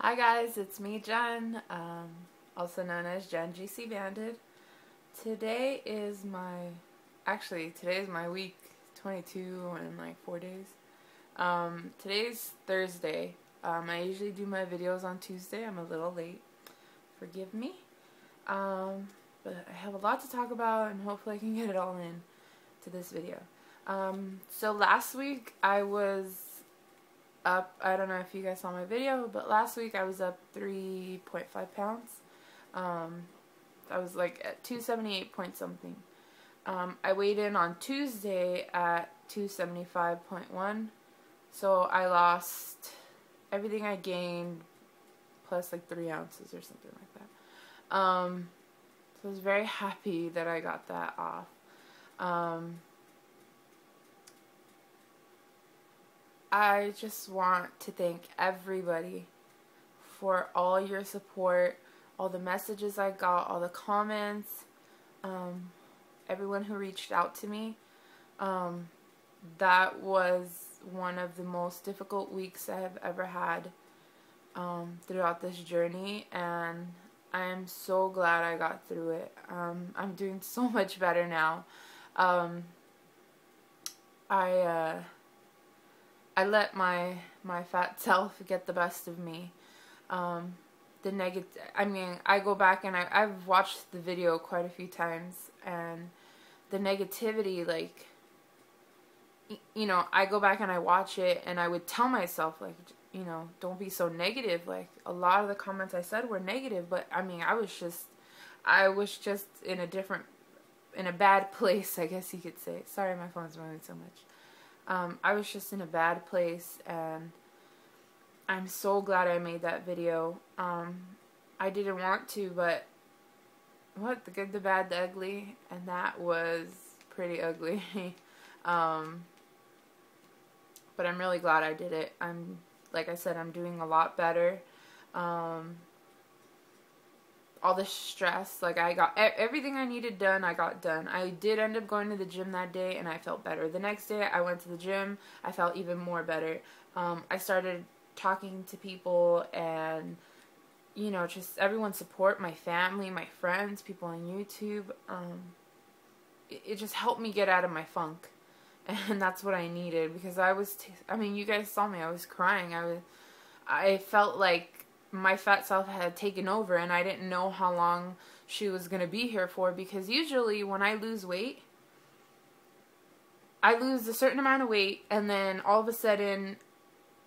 Hi guys, it's me, Jen, also known as Jen GC Banded. Today is my week 22 in like 4 days. Today's Thursday. I usually do my videos on Tuesday. I'm a little late. Forgive me. But I have a lot to talk about and hopefully I can get it all in to this video. So last week I was up, I don't know if you guys saw my video, but last week I was up 3.5 pounds. I was like at 278 point something. I weighed in on Tuesday at 275.1, so I lost everything I gained plus like 3 ounces or something like that. So I was very happy that I got that off. I just want to thank everybody for all your support, all the messages I got, all the comments, everyone who reached out to me. That was one of the most difficult weeks I have ever had throughout this journey, and I am so glad I got through it. I'm doing so much better now. I let my fat self get the best of me. I go back and I've watched the video quite a few times, and the negativity, like, you know, I go back and I watch it and I would tell myself, like, you know, don't be so negative. Like, a lot of the comments I said were negative, but I mean, I was just in a bad place, I guess you could say. Sorry, my phone's moving so much. I was just in a bad place, and I'm so glad I made that video. I didn't want to, but what? The good, the bad, the ugly, and that was pretty ugly. But I'm really glad I did it. Like I said, I'm doing a lot better. All the stress, like, I got everything I needed done, I got done. I did end up going to the gym that day, and I felt better. The next day, I went to the gym, I felt even more better. I started talking to people, and, you know, just everyone support, my family, my friends, people on YouTube. It just helped me get out of my funk, and that's what I needed, because I mean, you guys saw me, I was crying. I felt like my fat self had taken over, and I didn't know how long she was going to be here for, because usually when I lose weight, I lose a certain amount of weight, and then all of a sudden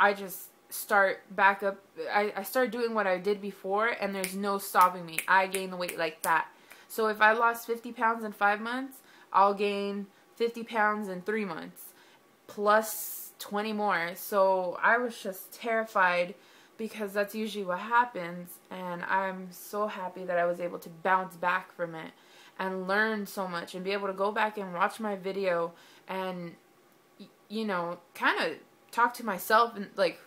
I just start back up. I start doing what I did before, and there's no stopping me. I gain the weight like that. So if I lost 50 pounds in 5 months, I'll gain 50 pounds in 3 months plus 20 more. So I was just terrified, because that's usually what happens, and I'm so happy that I was able to bounce back from it and learn so much and be able to go back and watch my video and, you know, kind of talk to myself, and like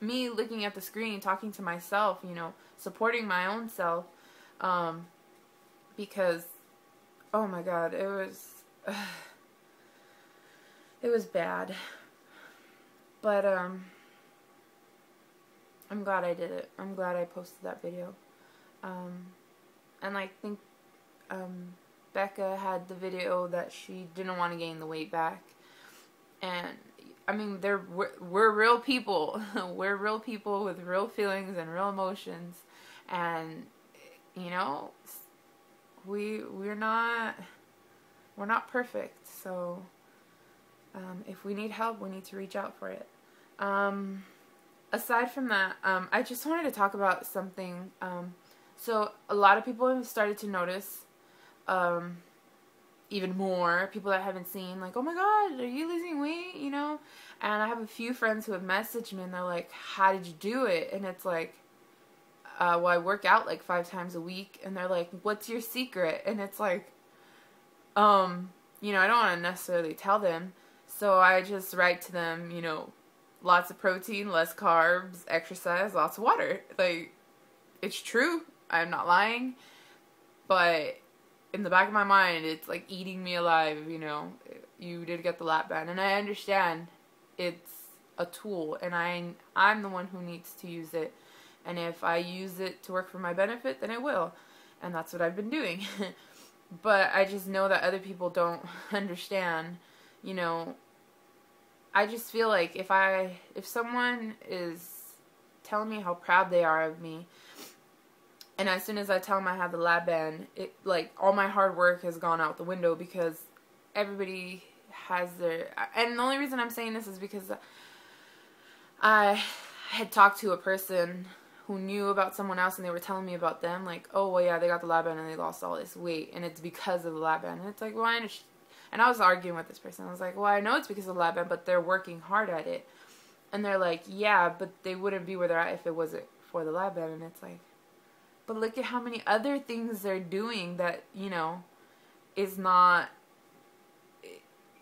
me looking at the screen, talking to myself, you know, supporting my own self, because, oh my God, it was bad, but I'm glad I did it. I'm glad I posted that video. And I think Becca had the video that she didn't want to gain the weight back. And I mean, we're real people. We're real people with real feelings and real emotions. And, you know, we're not perfect. So if we need help, we need to reach out for it. Aside from that, I just wanted to talk about something. So a lot of people have started to notice, even more people that I haven't seen, like, oh my God, are you losing weight, you know? And I have a few friends who have messaged me, and they're like, how did you do it? And it's like, well, I work out like 5 times a week. And they're like, what's your secret? And it's like, you know, I don't want to necessarily tell them. So I just write to them, you know, lots of protein, less carbs, exercise, lots of water. Like, it's true. I'm not lying. But in the back of my mind, it's like eating me alive, you know. You did get the Lapband, and I understand it's a tool, and I'm the one who needs to use it. And if I use it to work for my benefit, then it will. And that's what I've been doing. But I just know that other people don't understand. You know, I just feel like if someone is telling me how proud they are of me, and as soon as I tell them I have the Lapband, it, like, all my hard work has gone out the window, because everybody has their... And the only reason I'm saying this is because I had talked to a person who knew about someone else, and they were telling me about them, like, oh, well, yeah, they got the Lapband and they lost all this weight, and it's because of the Lapband. And it's like, well, I understand. And I was arguing with this person. I was like, well, I know it's because of the Lapband, but they're working hard at it. And they're like, yeah, but they wouldn't be where they're at if it wasn't for the Lapband. And it's like, but look at how many other things they're doing that, you know, is not,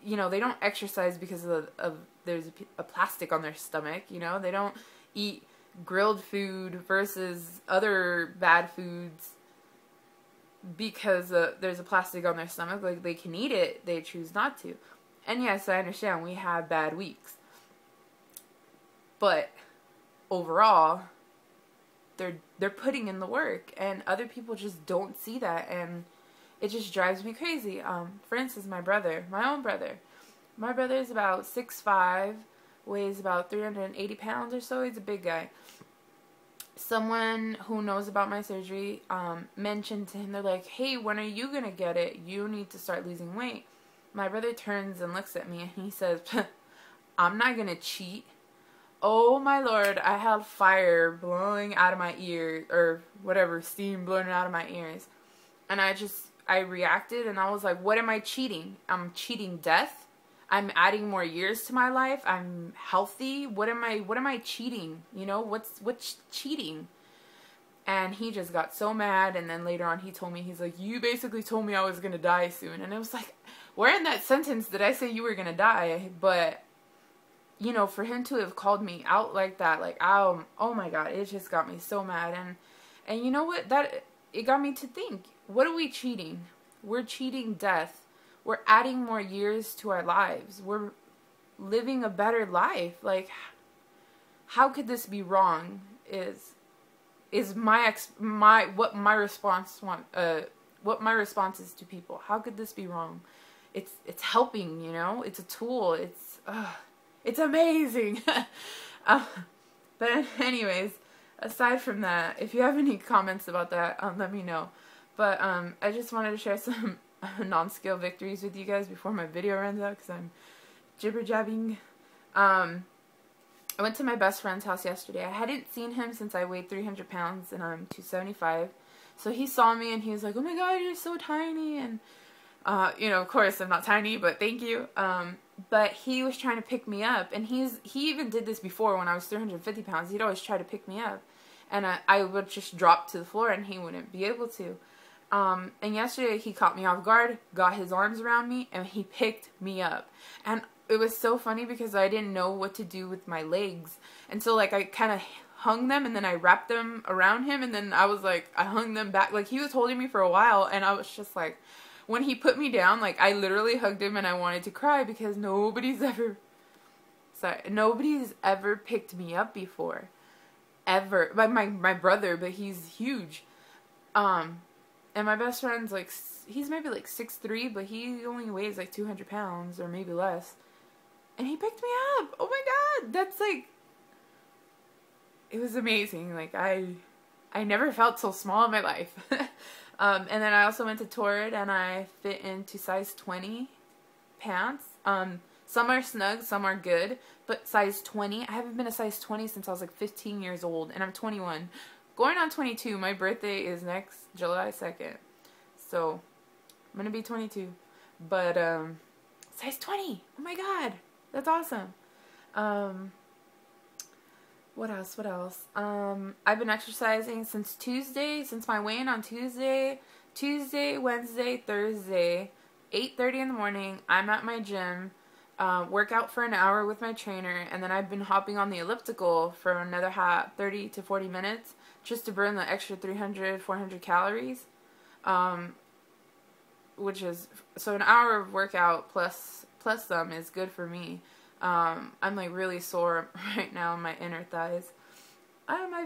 you know, they don't exercise because of there's a plastic on their stomach, you know. They don't eat grilled food versus other bad foods because there's a plastic on their stomach. Like, they can eat it, they choose not to. And yes, I understand we have bad weeks, but overall they're putting in the work, and other people just don't see that, and it just drives me crazy. For instance, my brother, my own brother. My brother is about 6'5", weighs about 380 pounds or so. He's a big guy. Someone who knows about my surgery mentioned to him, they're like, hey, when are you going to get it? You need to start losing weight. My brother turns and looks at me, and he says, I'm not going to cheat. Oh my Lord, I had fire blowing out of my ears, or whatever, steam blowing out of my ears. And I reacted, and I was like, what am I cheating? I'm cheating death? I'm adding more years to my life? I'm healthy? What am I cheating? You know, what's cheating? And he just got so mad, and then later on he told me, he's like, you basically told me I was gonna die soon. And it was like, where in that sentence did I say you were gonna die? But, you know, for him to have called me out like that, like, oh my God, it just got me so mad. And you know what, it got me to think, what are we cheating? We're cheating death. We're adding more years to our lives. We're living a better life. Like, how could this be wrong? Is what my response is to people. How could this be wrong? It's helping, you know. It's a tool. It's amazing. But anyways, aside from that, if you have any comments about that, let me know. But I just wanted to share some non-scale victories with you guys before my video runs out, because I'm jibber-jabbing. I went to my best friend's house yesterday. I hadn't seen him since I weighed 300 pounds and I'm 275. So he saw me and he was like, oh my God, you're so tiny. And, you know, of course I'm not tiny, but thank you. But he was trying to pick me up, and he even did this before when I was 350 pounds. He'd always try to pick me up, and I would just drop to the floor and he wouldn't be able to. And yesterday he caught me off guard, got his arms around me, and he picked me up. And it was so funny because I didn't know what to do with my legs. And so, like, I kind of hung them, and then I wrapped them around him, and then I was like, I hung them back. Like, he was holding me for a while, and I was just like, when he put me down, like, I literally hugged him and I wanted to cry, because nobody's ever picked me up before. Ever. Like, my brother, but he's huge. And my best friend's like, he's maybe like 6'3", but he only weighs like 200 pounds or maybe less. And he picked me up. Oh my God. That's like, it was amazing. Like, I never felt so small in my life. And then I also went to Torrid, and I fit into size 20 pants. Some are snug, some are good, but size 20, I haven't been a size 20 since I was like 15 years old, and I'm 21. Going on 22, my birthday is next July 2nd, so I'm gonna be 22, but, size 20, oh my God, that's awesome. What else? I've been exercising since Tuesday, since my weigh-in on Tuesday, Wednesday, Thursday, 8:30 in the morning, I'm at my gym, work out for an hour with my trainer, and then I've been hopping on the elliptical for another 30 to 40 minutes, just to burn the extra 300, 400 calories, which is, so an hour of workout plus some is good for me. I'm like really sore right now in my inner thighs. My